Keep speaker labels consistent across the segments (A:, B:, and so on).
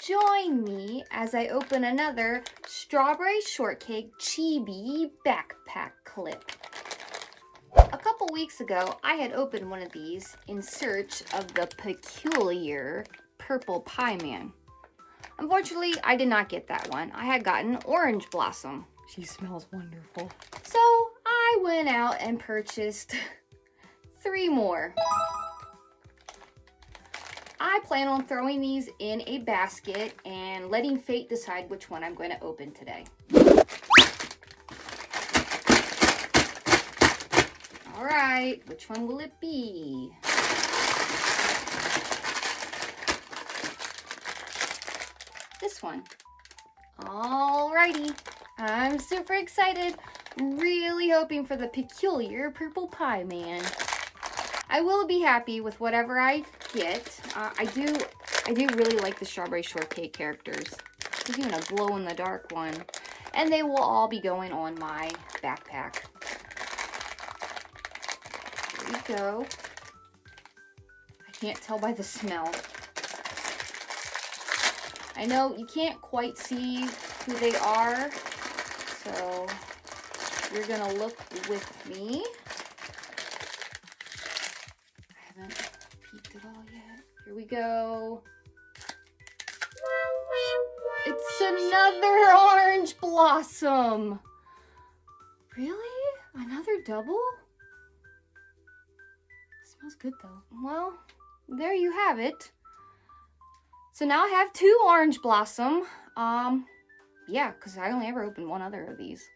A: Join me as I open another Strawberry Shortcake CheeBee backpack clip. A couple weeks ago, I had opened one of these in search of the peculiar purple pie man. Unfortunately, I did not get that one. I had gotten Orange Blossom. She smells wonderful. So I went out and purchased 3 more. I plan on throwing these in a basket and letting fate decide which one I'm going to open today. All right, which one will it be? This one. Alrighty, I'm super excited. Really hoping for the peculiar purple pie man. I will be happy with whatever I get. I do really like the Strawberry Shortcake characters. There's even a glow-in-the-dark one. And they will all be going on my backpack. There we go. I can't tell by the smell. I know you can't quite see who they are, so you're gonna look with me. I haven't peeked at all yet. Here we go. It's another Orange Blossom. Really? Another double? Smells good though. Well, there you have it. So now I have 2 Orange Blossom. Yeah, because I only ever opened one other of these.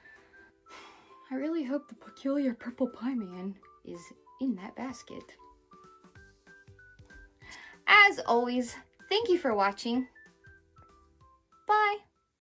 A: I really hope the peculiar purple pie man is in that basket. As always, thank you for watching.